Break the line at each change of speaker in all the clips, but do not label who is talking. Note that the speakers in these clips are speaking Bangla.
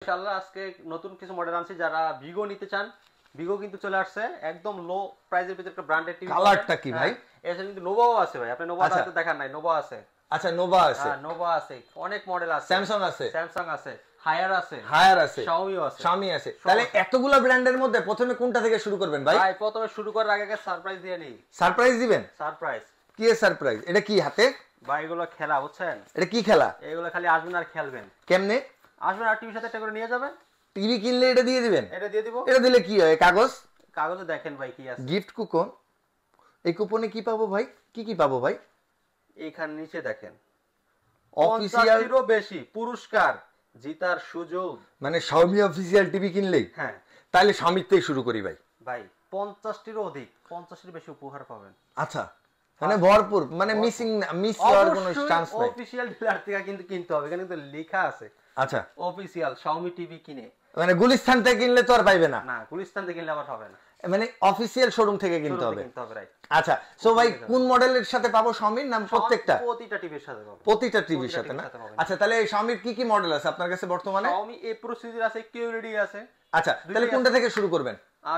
ইনশাআল্লাহ আজকে নতুন কিছু মডেল আনছি, যারা ভিগো নিতে চান ভিগো কিন্তু চলে আসছে একদম লো প্রাইসের ভিতরে একটা ব্র্যান্ডেড টিভি।
কালারটা কি ভাই?
এছাড়া কিন্তু নোভাও আছে ভাই, আপনি নোভা হয়তো দেখার নাই, নোভা আছে।
আচ্ছা নোভা আছে,
হ্যাঁ নোভা আছে, অনেক মডেল আছে,
স্যামসাং আছে,
স্যামসাং আছে, হায়ার আছে, শাওমিও আছে,
শাওমি আছে। তাহলে এতগুলা ব্র্যান্ডের মধ্যে প্রথমে কোনটা থেকে শুরু করবেন ভাই?
ভাই প্রথমে শুরু করার আগে সারপ্রাইজ দিয়ে নেই।
সারপ্রাইজ দিবেন?
সারপ্রাইজ
কি এর সারপ্রাইজ? এটা কি হাতে
ভাই? এগুলো খেলা বুঝছেন?
এটা কি খেলা?
এগুলো খালি আসবেন আর খেলবেন।
কেমনে
আসবেন আর টিভির সাথে একটা করে নিয়ে যাবেন।
টিভি কিনলে এটা দিয়ে দিবেন?
এটা দিয়ে দিব।
এটা দিলে কি হয়? কাগজ
কাগজে দেখেন ভাই কি আছে,
গিফট কুপন। এই কুপনে কি পাবো ভাই? কি কি পাবো ভাই?
এইখানে নিচে দেখেন
অফিশিয়াল
বেশি পুরস্কার জিতার সুযোগ।
মানে শাওমি অফিশিয়াল টিভি কিনলেই?
হ্যাঁ
তাহলে শাওমির থেকে শুরু করি ভাই।
ভাই 50টিরও অধিক, 50টির বেশি উপহার পাবেন।
আচ্ছা মানে ভরপুর, মানে মিস হওয়ার কোনো চান্স নাই।
অফিশিয়াল ডিলার থেকে কিন্তু কিনতে হবে, এখানে কিন্তু লেখা আছে।
আচ্ছা
অফিশিয়াল শাওমি টিভি কিনে,
মানে গুলিস্তান থেকে কিনলে তো আর পাইবে না?
না গুলিস্তান থেকে কিনলে আবার হবে না,
মানে অফিশিয়াল শোরুম থেকে কিনতে হবে।
রাইট।
আচ্ছা সো ভাই কোন মডেলের সাথে পাবো শাওমির? নাম প্রত্যেকটা?
প্রতিটা টিভির সাথে পাবো,
প্রতিটা টিভির সাথে না? আচ্ছা তাহলে এই শাওমির কি কি মডেল আছে আপনার কাছে বর্তমানে?
শাওমি এ প্রসিজার আছে, কিউরেডি আছে।
আচ্ছা তাহলে কোনটা থেকে শুরু করবেন?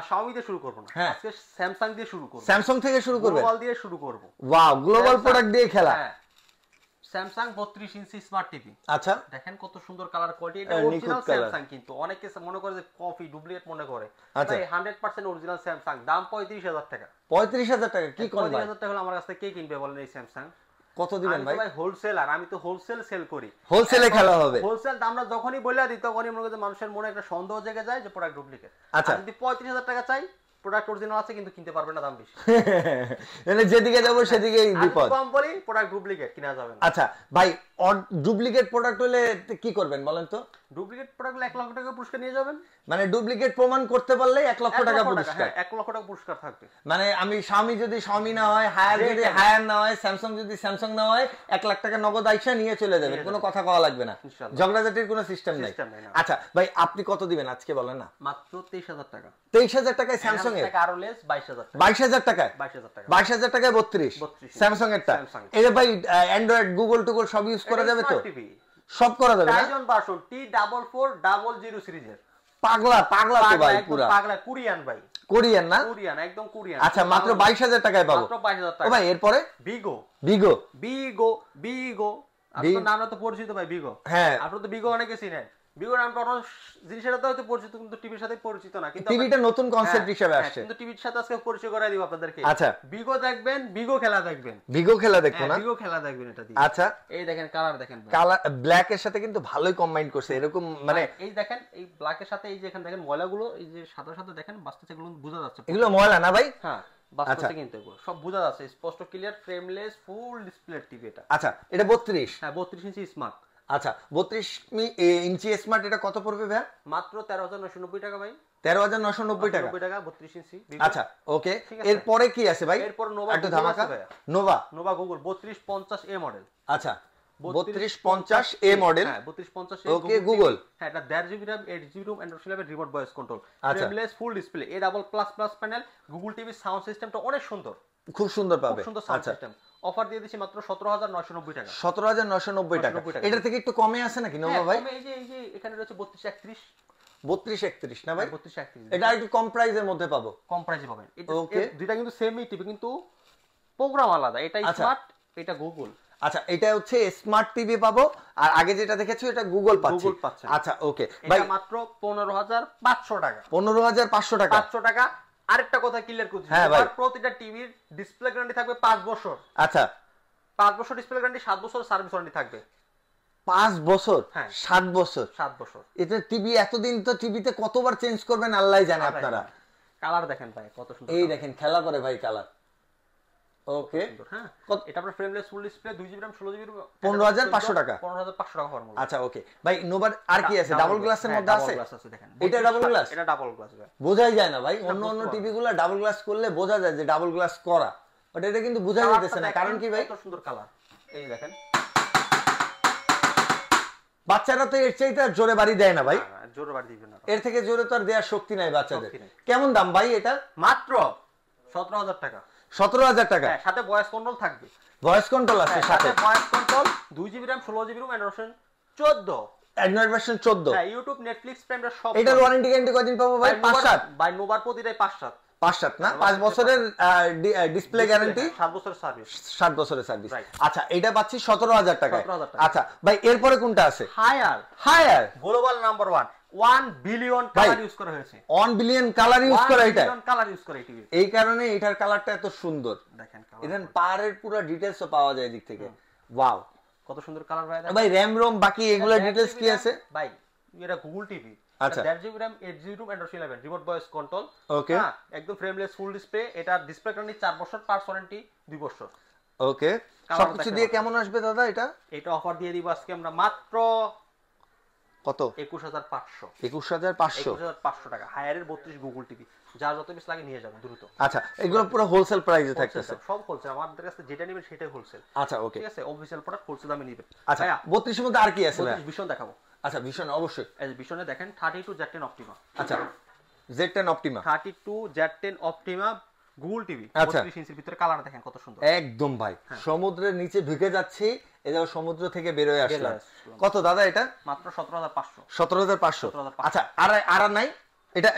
শাওমি দিয়ে শুরু করব না, আজকে স্যামসাং দিয়ে শুরু করব।
স্যামসাং থেকে শুরু করবেন?
গ্লোবাল দিয়ে শুরু করব।
ওয়াও, গ্লোবাল প্রোডাক্ট দিয়ে খেলা।
হ্যাঁ স্যামসাং 32 ইঞ্চি স্মার্ট টিভি।
আচ্ছা
দেখেন কত সুন্দর কালার কোয়ালিটি, এটা অরিজিনাল স্যামসাং, কিন্তু অনেকে মনে করে যে কপি ডুপ্লিকেট মনে করে।
আচ্ছা
100% অরিজিনাল স্যামসাং, দাম 35,000 টাকা।
35,000 টাকা? কি কোন ভাই?
35,000 টাকা হলে আমার কাছ থেকে কে কিনবে বলেন এই স্যামসাং?
কত দিবেন ভাই?
ভাই হোলসেলার, আমি তো হোলসেল সেল করি।
হোলসেলে খেলা হবে।
হোলসেল আমরা যখনই বলে দিই তখনই মনে করে মানুষের মনে একটা সন্দেহ জেগে যায় যে প্রোডাক্ট ডুপ্লিকেট।
আচ্ছা
যদি 35,000 টাকা চাই, প্রোডাক্ট অরিজিনাল আছে কিন্তু কিনতে পারবে না, দাম বেশি।
মানে যেদিকে যাব সেদিকেই বিপদ।
কম বলি প্রোডাক্ট ডুপ্লিকেট কিনা যাবে না।
আচ্ছা ভাই ডুপ্লিকেট প্রোডাক্ট হলে কি করবেন বলেন তো?
ডুপ্লিকেট প্রোডাক্ট হলে 1 লক্ষ টাকা পুরস্কার নিয়ে যাবেন।
মানে ডুপ্লিকেট প্রমাণ করতে পারলে 1 লক্ষ টাকা পুরস্কার?
1 লক্ষ টাকা পুরস্কার থাকবে।
মানে আমি শাওমি যদি শাওমি না হয়, হায়ার যদি হায়ার না হয়, স্যামসাং যদি স্যামসাং না হয়, 1 লাখ টাকা নগদ আইসা নিয়ে চলে যাবেন, কোনো কথা কওয়া লাগবে না, ঝগড়াঝাটির কোনো সিস্টেম নাই। আচ্ছা ভাই আপনি কত দিবেন আজকে বলেন না?
মাত্র 23,000 টাকা।
23,000 টাকায় স্যামসাং এর?
আরো লেস 22,000 টাকা।
22,000 টাকায়?
22,000
টাকায় 32 স্যামসাং এরটা। এই ভাই অ্যান্ড্রয়েড গুগল টুগল সব ইউজ করা যাবে তো? সব করা যাবে না?
টাইজন ভার্সন T4400 সিরিজের।
পাগলা পাগলা তো ভাই, পুরো
পাগলা। কোরিয়ান ভাই,
কোরিয়ান না?
কোরিয়ান, একদম কোরিয়ান।
আচ্ছা মাত্র 22,000 টাকায় পাবো?
মাত্র 22,000 টাকা।
ও ভাই এরপরে
ভিগো,
ভিগো
ভিগো, ভিগো আপনার নাম তো পরিচিত ভাই, ভিগো।
হ্যাঁ
আপনারা তো ভিগো অনেকে চিনেন। ভিগো নামটা অন্য জিনিসের সাথে হয়তো পরিচিত, কিন্তু টিভির সাথে পরিচিত না। কিন্তু
টিভিটা নতুন কনসেপ্ট হিসেবে আসছে,
কিন্তু টিভির সাথে আজকে পরিচয় করাই দিব আপনাদেরকে।
আচ্ছা
ভিগো দেখবেন, ভিগো খেলা দেখবেন।
ভিগো খেলা দেখবো না?
ভিগো খেলা দেখবেন এটা দিয়ে।
আচ্ছা
এই দেখেন কালার দেখেন,
কালার ব্ল্যাক এর সাথে কিন্তু ভালোই কম্বাইন করছে এরকম, মানে
এই দেখেন এই ব্ল্যাক এর সাথে এই যে এখানে দেখেন ময়লাগুলো, এই যে সাদা সাদা দেখেন বাস্তবে এগুলো বোঝা যাচ্ছে।
এগুলো ময়লা না ভাই?
হ্যাঁ বাস্তবে কিন্তু এগুলো সব বোঝা যাচ্ছে, স্পষ্ট clear, frameless full display TV এটা।
আচ্ছা এটা 32?
হ্যাঁ 32 ইঞ্চি স্মার্ট।
আচ্ছা 32 ইঞ্চি স্মার্ট, এটা কত পড়বে ভাই?
মাত্র 13,990 টাকা ভাই।
13,990 টাকা?
32 ইঞ্চি।
আচ্ছা ওকে, এরপরে কি আছে ভাই?
এরপর নোভা,
একটু ধামাকা। নোভা,
নোভা গুগল 3250 এ মডেল।
আচ্ছা 3250 এ মডেল।
হ্যাঁ 3250 এ
ওকে গুগল।
হ্যাঁ এটা 1.5 GB RAM, 8 GB ROM, Android 11 remote voice control,
আচ্ছা
frameless full display, A double plus plus panel, Google TV sound সিস্টেমটা অনেক সুন্দর,
খুব সুন্দর পাবে।
খুব সুন্দর সাউন্ড সিস্টেম। অফার দিয়ে দিছি মাত্র 17,990 টাকা।
17,990 টাকা। এটা থেকে একটু কমে আছে নাকি নোভা ভাই?
এই যে এখানে রয়েছে 3231।
3231 না ভাই?
3231
এটা একটু কম প্রাইসের মধ্যে পাবো?
কম প্রাইসে পাবেন।
ওকে
দুইটা কিন্তু সেমই টিভি, কিন্তু প্রোগ্রাম আলাদা, এটা স্মার্ট, এটা গুগল।
আচ্ছা এটা হচ্ছে স্মার্ট টিভি পাবো, আর আগে যেটা দেখেছো এটা গুগল পাচ্ছি। আচ্ছা ওকে ভাই
এটা মাত্র 15,500 টাকা।
15,500 টাকা?
500 টাকা। আরেকটা কথা ক্লিয়ার করছি, প্রতিটা টিভির ডিসপ্লে গ্যারান্টি থাকবে 5 বছর।
আচ্ছা
5 বছর ডিসপ্লে গ্যারান্টি, 7 বছর সার্ভিস ওয়ারেন্টি থাকবে।
5 বছর?
হ্যাঁ
7 বছর?
7 বছর।
এটা টিভি এতদিন তো টিভিতে কতবার চেঞ্জ করবেন আল্লাহই জানে আপনারা।
কালার দেখেন ভাই কত সুন্দর,
এই দেখেন খেলা করে ভাই কালার। ওকে
হ্যাঁ এটা আপনার frameless full display, 2 GB RAM 16 GB RAM,
15,500 টাকা।
15,500 টাকা ফর্মুলা।
আচ্ছা ওকে ভাই নোভার আর কি আছে? ডাবল গ্লাসের মধ্যে আছে?
দেখেন
এটা ডাবল গ্লাস?
এটা ডাবল গ্লাস ভাই,
বোঝাই যায় না ভাই। অন্য টিভিগুলো ডাবল গ্লাস করলে বোঝা যায় যে ডাবল গ্লাস করা, বাট এটা কিন্তু বোঝা যাচ্ছে না। কারণ কি ভাই?
কত সুন্দর কালার, এই দেখেন।
বাচ্চারা তো এর চাইতে জোরে বাড়ি দেয় না ভাই।
জোরে বাড়ি দিবে না,
এর থেকে জোরে তো আর দেওয়ার শক্তি নাই বাচ্চাদের। কেমন দাম ভাই এটা?
মাত্র 17,000 টাকা।
17,000 টাকা?
হ্যাঁ সাথে ভয়েস কন্ট্রোল থাকবে।
ভয়েস কন্ট্রোল আছে সাথে?
Voice control, 2 GB RAM 16 GB ROM, Android 14।
Android version 14।
হ্যাঁ, ইউটিউব, নেটফ্লিক্স, প্রাইম সব।
এটার ওয়ারেন্টি গ্যারান্টি কতদিন পাবো ভাই? 5-7
ভাই নোভার প্রতিটাই 5-7
5-7 না, 5 বছরের ডিসপ্লে গ্যারান্টি,
7 বছরের সার্ভিস,
7 বছরের সার্ভিস। আচ্ছা, এটা পাচ্ছি 17,000 টাকায়।
17,000 টাকা।
আচ্ছা ভাই, এরপরে কোনটা আছে? Higher
global number 1 billion colour use করা হয়েছে।
1 বিলিয়ন কালার ইউজ করা এটা,
কালার ইউজ করে টিভি।
এই কারণে এটার কালারটা এত সুন্দর।
দেখেন
ইভেন পাওয়ারের পুরো ডিটেইলসও পাওয়া যায় দিক থেকে। ওয়াও,
কত সুন্দর কালার ভাই।
ভাই র‍্যাম রোম বাকি এগুলা ডিটেইলস কি আছে
ভাই? এটা গুগল টিভি।
আচ্ছা,
8GB RAM, 8GB Android 11, remote voice control.
Okay,
একদম ফ্রেমলেস ফুল ডিসপ্লে। এটা ডিসপ্লে গ্যারান্টি 4 বছর, পার্টস ওয়ারেন্টি 2 বছর।
ওকে, সবকিছু দিয়ে কেমন আসবে দাদা এটা?
এটা অফার দিয়ে দিব আজকে আমরা মাত্র
কত?
21,500।
21,500
টাকা। হায়ারের 32 গুগল টিভি, যার যত পিস লাগে নিয়ে যাবেন দ্রুত।
আচ্ছা, এগুলো পুরো হোলসেল প্রাইসে থাকতেছে?
সব হোলসেল, আমাদের কাছে যেটা নেবেন সেটাই হোলসেল।
আচ্ছা, ওকে,
ঠিক আছে, অফিশিয়াল প্রোডাক্ট হোলসেল দামে নেবেন।
আচ্ছা, 32 এর মধ্যে আর কি আছে ভাই?
ভিশন দেখাবো।
আচ্ছা, ভিশন অবশ্যই।
এই ভিশনে দেখেন 32 Z10 Optima।
আচ্ছা, Z10 Optima,
32 Z10 Optima Google TV, 32 ইঞ্চির ভিতরে। কালার দেখেন কত সুন্দর
একদম ভাই। সমুদ্রের নিচে ঢুকে যাচ্ছি, এই দেখো সমুদ্র থেকে বের হয়ে আসলাম। কত দাদা এটা?
মাত্র 17,500।
17,500। আচ্ছা, আর নাই এটা?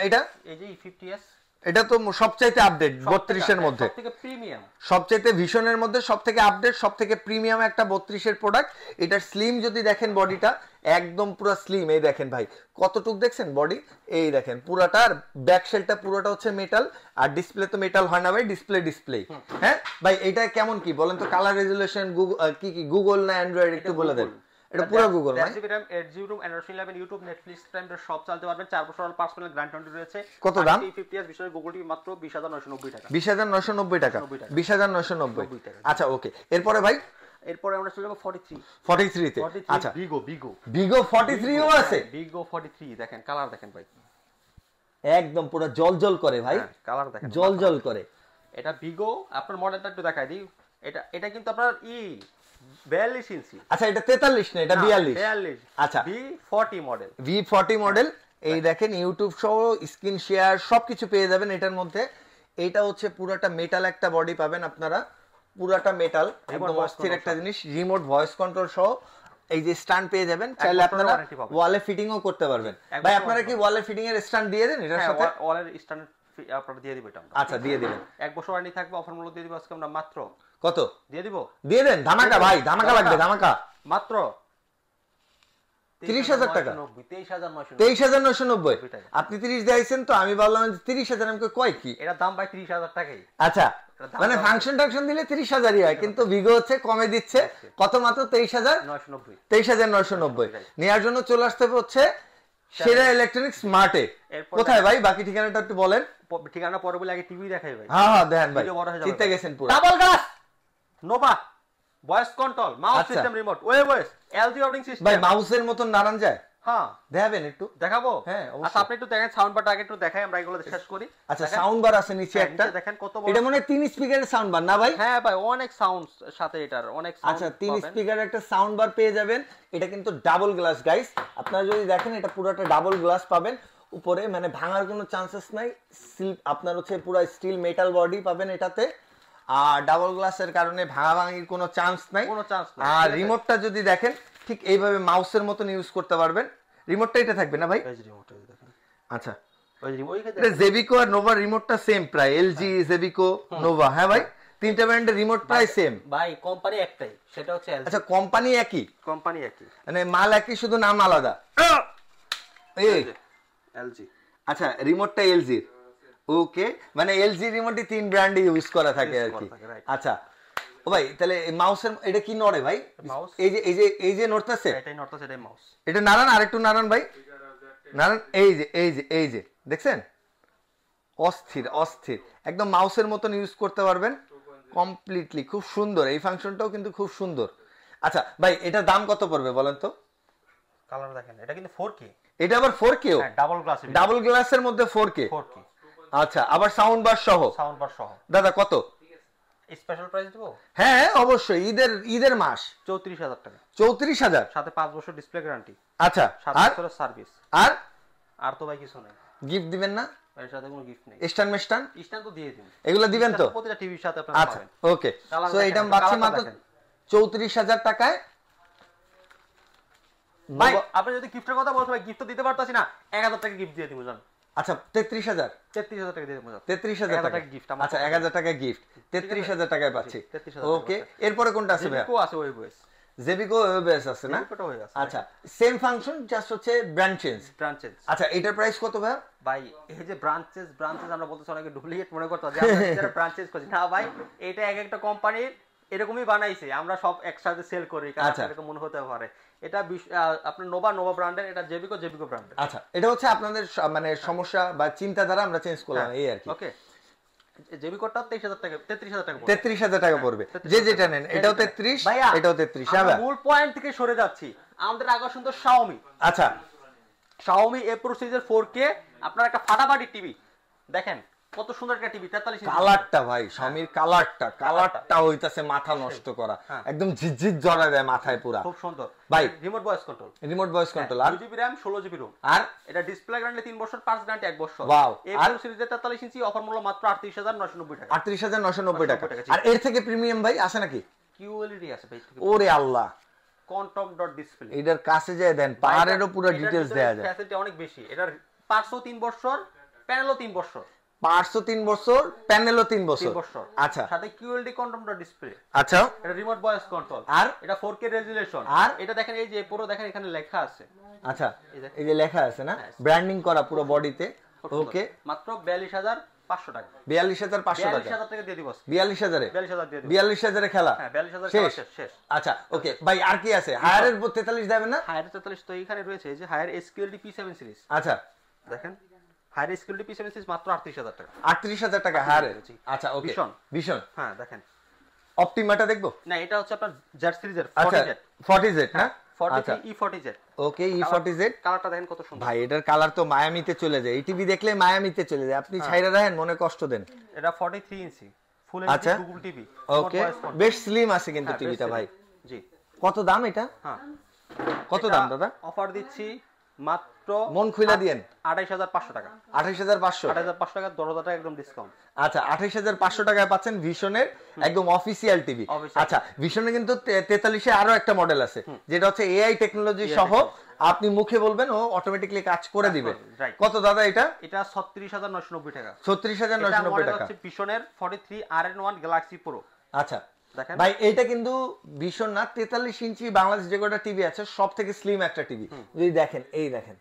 এই যে E50s,
এটা তো সবচাইতে আপডেট 32 এর মধ্যে,
সবথেকে প্রিমিয়াম,
সবচাইতে ভিশনের মধ্যে সবথেকে আপডেট, সবথেকে প্রিমিয়াম একটা 32 এর প্রোডাক্ট। এটার স্লিম যদি দেখেন, বডিটা একদম পুরো স্লিম। এই দেখেন ভাই, কতটুক দেখছেন বডি? এই দেখেন পুরাটা, আর ব্যাক শেলটা পুরোটা হচ্ছে মেটাল। আর ডিসপ্লে তো মেটাল হয় না ভাই, ডিসপ্লে। হ্যাঁ ভাই, এটা কেমন কি বলেন তো? কালার রেজুলেশন কি গুগল না অ্যান্ড্রয়েড একটু বলে দেন। এটা পুরো গুগল ভাই।
8GB RAM, Android 11, YouTube, Netflix, prime সব চালাতে পারবেন। 4 বছর পার্সোনাল গ্যারান্টি রয়েছে।
কত দাম?
E50s বিষয়ে গুগল টিভি মাত্র 20,990 টাকা।
20,990 টাকা। 20,990। আচ্ছা, ওকে, এরপরে ভাই?
এরপরে আমরা চলে যাব
43 তে। আচ্ছা, বিগো 43 ও আছে?
বিগো 43 দেখেন, কালার দেখেন ভাই,
একদম পুরো জলজল করে ভাই।
কালার দেখেন,
জলজল করে।
এটা বিগো। আপনার মডেলটা একটু দেখাই দিই। এটা কিন্তু আপনার 42 ইঞ্চি।
আচ্ছা, এটা 43 না, এটা
42।
আচ্ছা,
V40 মডেল।
V40 model. এই দেখেন, ইউটিউব সহ স্ক্রিন শেয়ার সবকিছু পেয়ে যাবেন এটার মধ্যে। এটা হচ্ছে পুরাটা মেটাল একটা বডি পাবেন আপনারা, পুরাটা মেটাল, একদম অস্থির একটা জিনিস। রিমোট ভয়েস কন্ট্রোল সহ এই যে স্ট্যান্ড পেয়ে যাবেন, চাইলে আপনারা ওয়ালে ফিটিংও করতে পারবেন। ভাই, আপনারা কি ওয়ালে ফিটিং এর স্ট্যান্ড দিয়ে দেন এটার সাথে?
ওয়ালের স্ট্যান্ড আপনারা দিয়ে দিব এটা।
আচ্ছা, দিয়ে দিবেন।
1 বছর ওয়ারেন্টি থাকবে। অফার মূল্য দিয়ে দিব আজকে আমরা মাত্র
কত
দিয়ে দিব?
দিয়ে দেন, ধামাকা ভাই, ধামাকা লাগবে, ধামাকা।
মাত্র
30,000 টাকা।
23,990।
আপনি 30 দিয়েছেন তো, আমি বললাম 30,000। আমি কই কি
এটা দাম ভাই 30,000 টাকাই।
আচ্ছা, মানে ফাংশন দিলে 30,000ই হয়, কিন্তু ভিগো হচ্ছে কমে দিচ্ছে। কত? মাত্র 23,990। 23,990 নেওয়ার জন্য চলে আসতে হচ্ছে সেরা ইলেকট্রনিক্স স্মার্টে। কোথায় ভাই? বাকি ঠিকানাটা একটু বলেন।
ঠিকানা পরে বলে আগে টিভি দেখাই ভাই।
হ্যাঁ দেখেন ভাই, জিতে গেছেন পুরো।
Double glass, Nova voice control, mouse system, remote, OS, LG operating system.
ভাই, মাউসের মতন নাড়ান যায়?
হ্যাঁ,
দেখাবেন একটু?
দেখাবো।
হ্যাঁ,
আচ্ছা, আপনি একটু দেখেন সাউন্ড বারটা আগে একটু দেখাই, আমরা এগুলো শেষ করি।
আচ্ছা, সাউন্ড বার আছে নিচে একটা,
দেখেন কত বড়।
এটা মনে হয় 3 স্পিকারের সাউন্ড বার না ভাই?
হ্যাঁ ভাই, অনেক সাউন্ড সাথে এটার অনেক সাউন্ড।
আচ্ছা, 3 স্পিকারের একটা সাউন্ড বার পেয়ে যাবেন। এটা কিন্তু ডাবল গ্লাস গাইস, আপনারা যদি দেখেন এটা পুরোটা ডাবল গ্লাস পাবেন উপরে, মানে ভাঙার কোনো চান্সেস নাই। আপনার হচ্ছে পুরো স্টিল মেটাল বডি পাবেন এটাতে, আর ডাবল গ্লাসের কারণে ভাঙাভাঙির কোনো চান্স নাই। আর রিমোটটা যদি দেখেন, ঠিক এইভাবে মাউসের মতন ইউজ করতে পারবেন। রিমোটটা এটা থাকবে না ভাই? আচ্ছা, এটা জেবিকো আর নোভা রিমোটটা সেম প্রায়, এলজি, জেবিকো, নোভা। হ্যাঁ ভাই, তিনটা ব্র্যান্ডের রিমোট প্রায় সেম
ভাই। কোম্পানি একটাই, সেটা হচ্ছে এলজি।
আচ্ছা, কোম্পানি একই, মানে মাল একই, শুধু নাম আলাদা। এই
এলজি।
আচ্ছা, রিমোটটা এলজি। ওকে, মানে এলজি রিমোটই 3 ব্র্যান্ডে ইউজ করা থাকে আর কি। আচ্ছা, ও ভাই, তাহলে মাউসের এটা কি নড়ে ভাই? এই যে নড়তেছে,
এটাই নড়তেছে, এটাই মাউস।
এটা নাড়ান, আরেকটু নাড়ান ভাই, নাড়ান। এই যে দেখছেন, অস্থির একদম মাউসের মতন ইউজ করতে পারবেন কমপ্লিটলি। খুব সুন্দর, এই ফাংশনটাও কিন্তু খুব সুন্দর। আচ্ছা ভাই, এটার দাম কত পড়বে বলেন তো?
কালার দেখেন, এটা কিন্তু 4K।
এটা আবার 4K? ডাবল গ্লাসের মধ্যে 4K। আচ্ছা, আবার সাউন্ড বার সহ? দাদা কত
স্পেশাল প্রাইস দেব?
হ্যাঁ অবশ্যই, ঈদের মাস।
34,000 টাকা।
34,000,
সাথে 5 বছর ডিসপ্লে গ্যারান্টি।
আচ্ছা,
7 বছরের সার্ভিস। আর তো ভাই কিছু নাই।
গিফট দিবেন না?
এর সাথে কোনো গিফট নেই।
স্ট্যান্ড
তো দিয়ে দিন,
এগুলো দিবেন তো
প্রতিটা টিভির সাথে আপনারা পাবেন।
আচ্ছা, ওকে। সো এটা বাকি মাত্র 34,000 টাকায়
ভাই আপনি যদি গিফটের কথা বলতে ভাই গিফট তো দিতে পারতাছি না, 1000 টাকা গিফট দিয়ে দিব জান।
আচ্ছা 33000
33000 টাকা দিয়ে দিব জান।
33000 টাকা
গিফট।
আচ্ছা 1000 টাকা গিফট, 33000 টাকায় পাচ্ছি। ওকে, এরপরে কোনটা আছে ভাই?
জেবিকো আছে, ওয়েবএস।
জেবিকো ওয়েবএস আছে না?
জেবিকোটা হয়ে গেছে।
আচ্ছা সেম ফাংশন, জাস্ট হচ্ছে ব্র্যান্ড চেঞ্জ। আচ্ছা এটার প্রাইস কত ভাই?
ভাই এই যে ব্রাঞ্চেস আমরা বলতেছি অনেকে ডুপ্লিকেট মনে করতে যে আমরা যারা ব্রাঞ্চেস করছি না ভাই, এটা এক একটা কোম্পানির এরকমই বানাইছে, আমরা সব একসাথে সেল করি, কারণ এরকম মনে হতে পারে। এটা আপনার নোভা ব্র্যান্ডের, এটা জেবিকো ব্র্যান্ডের।
আচ্ছা এটা হচ্ছে আপনাদের মানে সমস্যা বা চিন্তাধারা আমরা চেঞ্জ করলাম এই আর কি।
ওকে, জেবিকোটা 23000 টাকা 33000 টাকা
33000 টাকা পড়বে, যে যেটা নেন। এটাও 33, এটাও 33। হ্যাঁ ভাই,
মূল পয়েন্ট থেকে সরে যাচ্ছি, আমাদের আকর্ষণ তো Xiaomi।
আচ্ছা
Xiaomi A Pro সিরিজের 4K আপনার একটা ফাটাফাটি টিভি দেখেন, কত সুন্দর একটা টিভি। 43 ইঞ্চি
কালারটা ভাই, Xiaomi কালারটা হইতাছে মাথা নষ্ট করা, একদম ঝিকঝিক জ্বলা দেয় মাথায় পুরা,
খুব সুন্দর
ভাই।
রিমোট ভয়েস কন্ট্রোল আর 2GB RAM 16GB ROM।
আর
এটা ডিসপ্লে গ্যারান্টি 3 বছর, পার্টস গ্যারান্টি 1 বছর।
ওয়াও।
A Pro সিরিজের 43 ইঞ্চি অফার মূল্য মাত্র 38990 টাকা।
38990 টাকা। আর এর থেকে প্রিমিয়াম ভাই আছে নাকি?
QLED আছে ভাই।
ওরে আল্লাহ,
কোয়ান্টাম ডট ডিসপ্লে।
এটার কাছে যায় দেন, পাওয়ারেরও পুরো ডিটেইলস দেয়া যায়।
ফ্যাসিলিটি অনেক বেশি, এটার পার্টসও 3 বছর, প্যানেলও 3 বছর।
পার্টসও 3 বছর, প্যানেলও 3 বছর। আচ্ছা
সাথে QLED কোয়ান্টাম ডট ডিসপ্লে।
আচ্ছা
এটা রিমোট ভয়েস কন্ট্রোল,
আর
এটা 4K রেজোলিউশন।
আর
এটা দেখেন এই যে পুরো দেখেন এখানে লেখা আছে।
আচ্ছা এই যে লেখা আছে না, ব্র্যান্ডিং করা পুরো বডিতে। ওকে,
মাত্র 42500 টাকা।
42500 টাকা।
42000 টাকা দিয়ে দিব।
42000 এ
42000 দিয়ে দিব।
42000 এ খেলা।
হ্যাঁ 42000 খেলা শেষ।
আচ্ছা ওকে ভাই, আর কি আছে? হায়ারের 43 দেবেন না?
হায়ার 43 তো এখানে রয়েছে, এই যে হায়ার SQLD P7 সিরিজ।
আচ্ছা
দেখেন হায়ার SQLD P7 সিরিজ মাত্র 38000 টাকা।
38000 টাকা হায়ারের। আচ্ছা ওকে, ভীষণ।
হ্যাঁ দেখেন
অপটিমাটা দেখবো
না, এটা হচ্ছে আপনার জেড সিরিজের
40Z না?
40 E40Z।
ওকে E40Z
কালারটা দেখেন কত সুন্দর
ভাই, এটার কালার তো মায়ামিতে চলে যায়, এই টিভি দেখলে মায়ামিতে চলে যায়। আপনি ছাইরা রাখেন, মনে কষ্ট দেন।
এটা 43 ইঞ্চি ফুল এইচডি গুগল টিভি।
ওকে, বেশ স্লিম আছে কিন্তু টিভিটা ভাই।
জি,
কত দাম এটা?
হ্যাঁ
কত দাম দাদা?
অফার দিচ্ছি মাত্র
মন খুলে দিয়েন
28500 টাকা।
28500
টাকা, 10000 টাকা একদম ডিসকাউন্ট।
আচ্ছা 28500 টাকায় পাচ্ছেন ভিশনের একদম অফিশিয়াল টিভি। আচ্ছা ভিশনে কিন্তু 43 এ আরো একটা মডেল আছে, যেটা হচ্ছে এআই টেকনোলজি সহ, আপনি মুখে বলবেন ও অটোমেটিক্যালি কাজ করে দিবে। কত দাদা এটা?
এটা 36990 টাকা।
36990 টাকা।
হচ্ছে ভিশনের 43 RN1 গ্যালাক্সি প্রো।
আচ্ছা ভাই এটা কিন্তু ভীষণ না, 43 ইঞ্চি বাংলাদেশ যে কটা টিভি আছে সব থেকে স্লিম একটা টিভি। যদি দেখেন, এই দেখেন,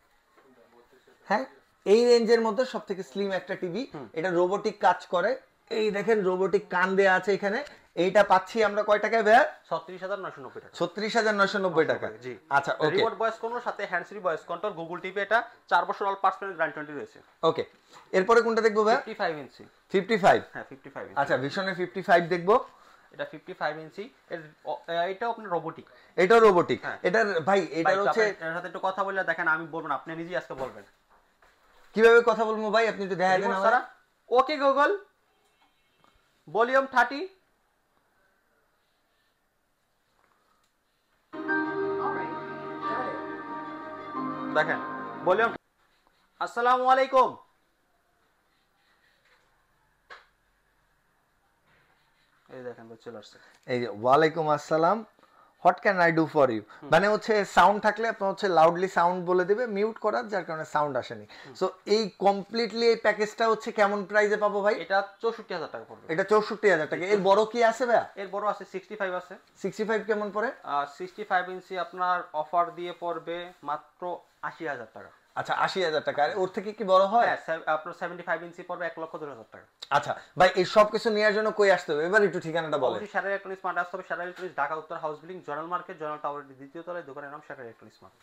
হ্যাঁ এই রেঞ্জের মধ্যে সব থেকে স্লিম একটা টিভি। এটা রোবোটিক কাজ করে, এই দেখেন রোবোটিক কান দেয়া আছে এখানে। এইটা পাচ্ছি আমরা কয় টাকায় ভাই?
36990 টাকা।
36990 টাকা।
জি
আচ্ছা ওকে,
রিমোট ভয়েস কন্ট্রোল সাথে hand free voice control Google TV. এটা 4 বছর অল পার্সোনাল গ্যারান্টি রয়েছে।
ওকে, এরপরে কোনটা দেখবো ভাই?
55 ইঞ্চি।
55?
হ্যাঁ 55 ইঞ্চি।
আচ্ছা ভিশনের 55 দেখবো।
এটা 55 ইঞ্চি, এটাও আপনার রোবোটিক।
এটাও রোবোটিক। এটার ভাই এটা হচ্ছে,
এর সাথে একটু কথা বললে দেখেন, আমি বলবো না, আপনি নিজেই আজকে বলবেন।
কিভাবে কথা বলবো ভাই, আপনি একটু দেখাই দেন আমারে।
Okay Google volume 30। দেখেন ভলিউম। আসসালামু আলাইকুম। এই দেখেন চলে আসছে,
এই যে ওয়ালাইকুম আসসালাম, what can I do for you. মানে হচ্ছে সাউন্ড থাকলে আপনার হচ্ছে লাউডলি সাউন্ড বলে দিবে, মিউট করার যার কারণে সাউন্ড আসেনি। সো এই কমপ্লিটলি এই প্যাকেজটা হচ্ছে কেমন প্রাইসে পাবো ভাই?
এটা 64000 টাকা পড়বে।
এটা 64000 টাকা। এর বড় কি আছে ভাই?
এর বড় আছে 65 আছে।
65 কেমন পড়ে?
65 ইঞ্চি আপনার অফার দিয়ে পড়বে মাত্র 80000 টাকা।
আচ্ছা 80000 টাকা। আর ওর থেকে কি বড় হয়?
হ্যাঁ আপনার 75 ইঞ্চি পড়বে 1,02,000 টাকা।
আচ্ছা ভাই এই সব কিছু নেওয়ার জন্য কই আসতে হবে? এবার একটু ঠিকানাটা বলেন।
অবশ্যই শারা ইলেকট্রনিক্স মার্ট আসতে হবে। শারা ইলেকট্রনিক্স ঢাকা উত্তর house building Joynal market, Joynal টাওয়ারের দ্বিতীয় তলায়, দোকানের নাম শারা ইলেকট্রনিক্স মার্ট।